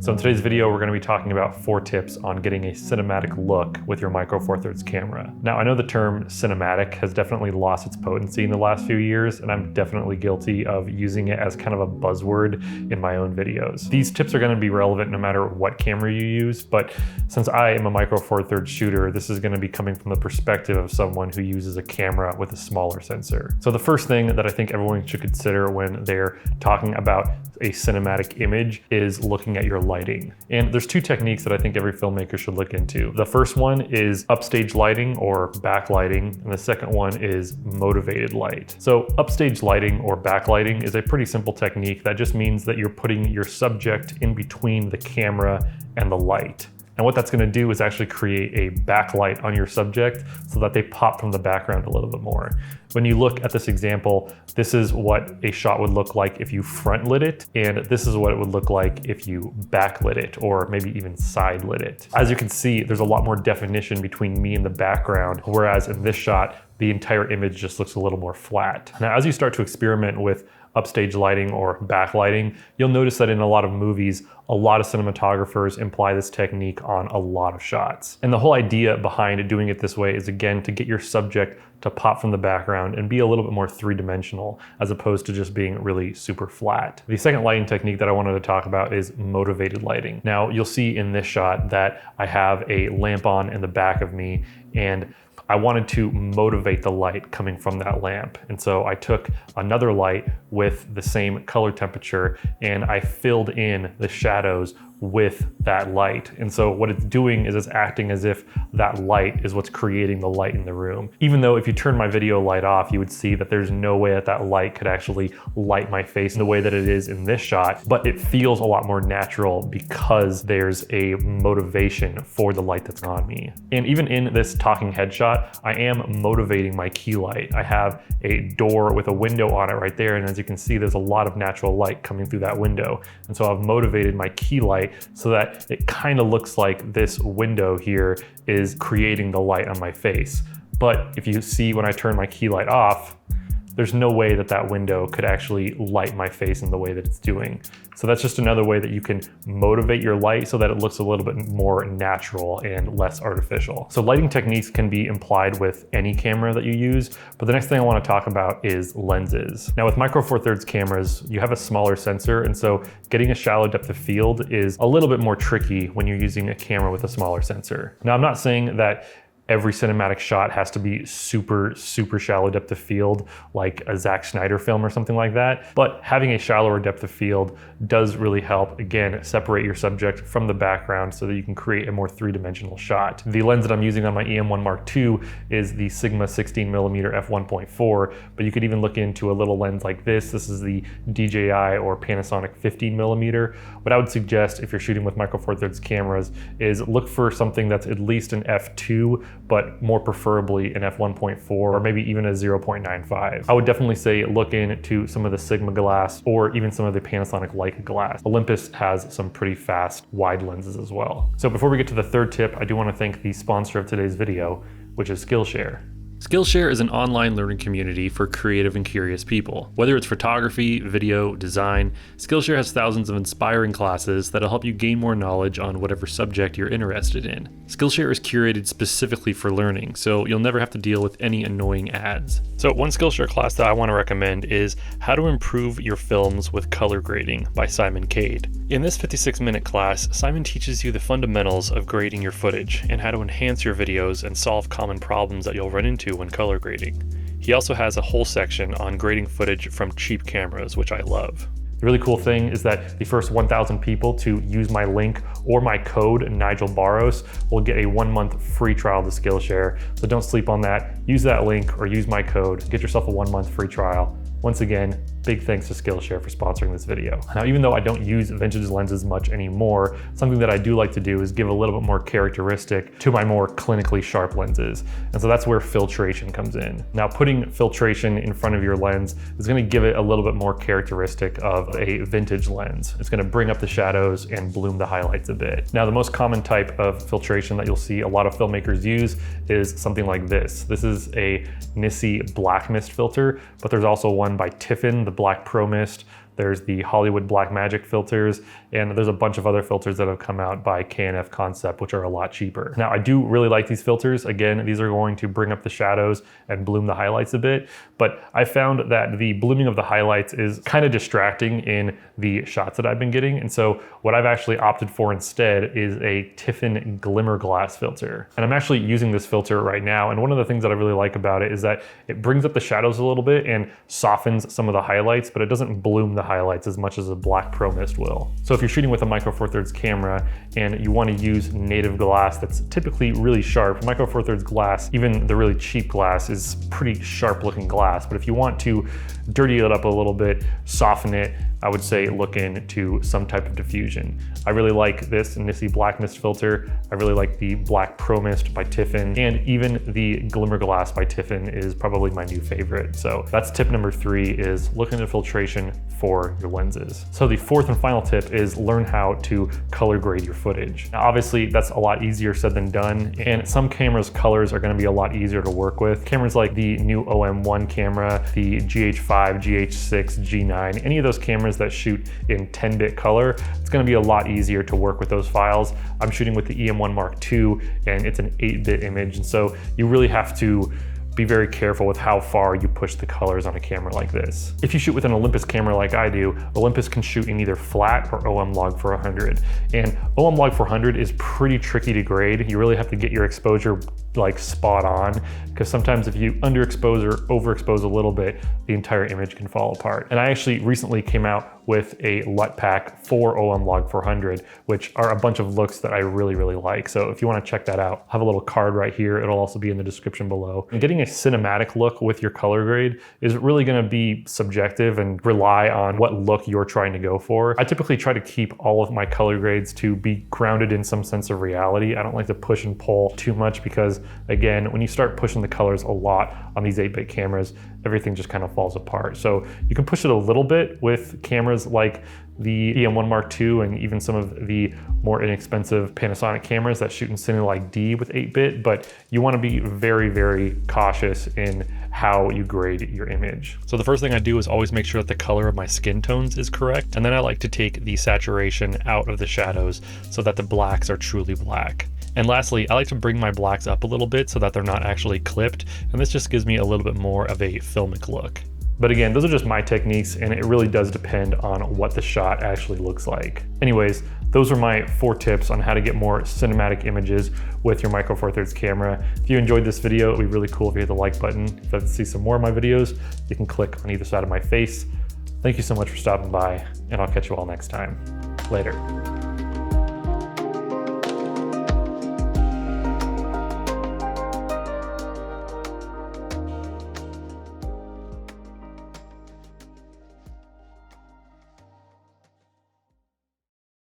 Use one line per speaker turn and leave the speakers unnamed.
So in today's video, we're going to be talking about 4 tips on getting a cinematic look with your Micro Four Thirds camera. Now, I know the term cinematic has definitely lost its potency in the last few years, and I'm definitely guilty of using it as kind of a buzzword in my own videos. These tips are going to be relevant no matter what camera you use, but since I am a Micro Four Thirds shooter, this is going to be coming from the perspective of someone who uses a camera with a smaller sensor. So the first thing that I think everyone should consider when they're talking about a cinematic image is looking at your lighting. And there's 2 techniques that I think every filmmaker should look into. The first one is upstage lighting or backlighting, and the second one is motivated light. So upstage lighting or backlighting is a pretty simple technique that just means that you're putting your subject in between the camera and the light. And what that's gonna do is actually create a backlight on your subject so that they pop from the background a little bit more. When you look at this example, this is what a shot would look like if you front lit it, and this is what it would look like if you backlit it, or maybe even side lit it. As you can see, there's a lot more definition between me and the background, whereas in this shot, the entire image just looks a little more flat. Now, as you start to experiment with upstage lighting or backlighting, you'll notice that in a lot of movies, a lot of cinematographers employ this technique on a lot of shots. And the whole idea behind doing it this way is, again, to get your subject to pop from the background and be a little bit more 3-dimensional as opposed to just being really super flat. The second lighting technique that I wanted to talk about is motivated lighting. Now, you'll see in this shot that I have a lamp on in the back of me, and I wanted to motivate the light coming from that lamp. And so I took another light with the same color temperature and I filled in the shadows with that light. And so what it's doing is it's acting as if that light is what's creating the light in the room. Even though if you turn my video light off, you would see that there's no way that that light could actually light my face in the way that it is in this shot, but it feels a lot more natural because there's a motivation for the light that's on me. And even in this talking head shot, I am motivating my key light. I have a door with a window on it right there, and as you can see, there's a lot of natural light coming through that window. And so I've motivated my key light so that it kind of looks like this window here is creating the light on my face. But if you see when I turn my key light off, there's no way that that window could actually light my face in the way that it's doing. So that's just another way that you can motivate your light so that it looks a little bit more natural and less artificial. So lighting techniques can be implied with any camera that you use, but the next thing I want to talk about is lenses. Now with Micro Four Thirds cameras, you have a smaller sensor, and so getting a shallow depth of field is a little bit more tricky when you're using a camera with a smaller sensor. Now I'm not saying that every cinematic shot has to be super shallow depth of field, like a Zack Snyder film or something like that. But having a shallower depth of field does really help, again, separate your subject from the background so that you can create a more 3-dimensional shot. The lens that I'm using on my EM1 Mark II is the Sigma 16mm f1.4, but you could even look into a little lens like this. This is the DJI or Panasonic 15mm. What I would suggest if you're shooting with Micro Four Thirds cameras is look for something that's at least an f2, but more preferably an f1.4 or maybe even a 0.95. I would definitely say look into some of the Sigma glass or even some of the Panasonic Leica glass. Olympus has some pretty fast wide lenses as well. So before we get to the third tip, I do want to thank the sponsor of today's video, which is Skillshare. Skillshare is an online learning community for creative and curious people. Whether it's photography, video, design, Skillshare has thousands of inspiring classes that'll help you gain more knowledge on whatever subject you're interested in. Skillshare is curated specifically for learning, so you'll never have to deal with any annoying ads. So one Skillshare class that I want to recommend is How to Improve Your Films with Color Grading by Simon Cade. In this 56-minute class, Simon teaches you the fundamentals of grading your footage and how to enhance your videos and solve common problems that you'll run into when color grading. He also has a whole section on grading footage from cheap cameras, which I love. The really cool thing is that the first 1,000 people to use my link or my code, Nigel Barros, will get a 1-month free trial to Skillshare. So don't sleep on that. Use that link or use my code. Get yourself a 1-month free trial. Once again, big thanks to Skillshare for sponsoring this video. Now, even though I don't use vintage lenses much anymore, something that I do like to do is give a little bit more characteristic to my more clinically sharp lenses. And so that's where filtration comes in. Now, putting filtration in front of your lens is gonna give it a little bit more characteristic of a vintage lens. It's gonna bring up the shadows and bloom the highlights a bit. Now, the most common type of filtration that you'll see a lot of filmmakers use is something like this. This is a Nissi black mist filter, but there's also one by Tiff, the Black Pro Mist. there's the Hollywood Blackmagic filters, and there's a bunch of other filters that have come out by K&F Concept, which are a lot cheaper. Now, I do really like these filters. Again, these are going to bring up the shadows and bloom the highlights a bit, but I found that the blooming of the highlights is kind of distracting in the shots that I've been getting. And so what I've actually opted for instead is a Tiff Glimmer Glass filter. And I'm actually using this filter right now. And one of the things that I really like about it is that it brings up the shadows a little bit and softens some of the highlights, but it doesn't bloom the highlights as much as a black Pro Mist will. So if you're shooting with a Micro Four Thirds camera and you want to use native glass that's typically really sharp, Micro Four Thirds glass, even the really cheap glass, is pretty sharp looking glass. But if you want to dirty it up a little bit, soften it, I would say look into some type of diffusion. I really like this Nissi Black Mist filter. I really like the Black Pro Mist by Tiffin, and even the Glimmer Glass by Tiffin is probably my new favorite. So that's tip number 3, is look into filtration for your lenses. So the fourth and final tip is learn how to color grade your footage. Now, obviously that's a lot easier said than done, and some cameras' colors are gonna be a lot easier to work with. Cameras like the new OM1 camera, the GH5, GH6, G9, any of those cameras that shoot in 10-bit color, it's gonna be a lot easier to work with those files. I'm shooting with the EM1 Mark II, and it's an 8-bit image, and so you really have to be very careful with how far you push the colors on a camera like this. If you shoot with an Olympus camera like I do, Olympus can shoot in either flat or OM log 400. And OM log 400 is pretty tricky to grade. You really have to get your exposure like spot on, because sometimes if you underexpose or overexpose a little bit, the entire image can fall apart. And I actually recently came out with a LUT pack for OM log 400, which are a bunch of looks that I really, really like. So if you want to check that out, I have a little card right here. It'll also be in the description below. And getting a cinematic look with your color grade is really going to be subjective and rely on what look you're trying to go for. I typically try to keep all of my color grades to be grounded in some sense of reality. I don't like to push and pull too much, because again, when you start pushing the colors a lot on these 8-bit cameras, everything just kind of falls apart. So you can push it a little bit with cameras like the EM1 Mark II and even some of the more inexpensive Panasonic cameras that shoot in Cine like D with 8-bit, but you want to be very, very cautious in how you grade your image. So the first thing I do is always make sure that the color of my skin tones is correct, and then I like to take the saturation out of the shadows so that the blacks are truly black. And lastly, I like to bring my blacks up a little bit so that they're not actually clipped, and this just gives me a little bit more of a filmic look. But again, those are just my techniques, and it really does depend on what the shot actually looks like. Anyways, those are my 4 tips on how to get more cinematic images with your Micro Four Thirds camera. If you enjoyed this video, it'd be really cool if you hit the like button. If you'd like to see some more of my videos, you can click on either side of my face. Thank you so much for stopping by, and I'll catch you all next time. Later.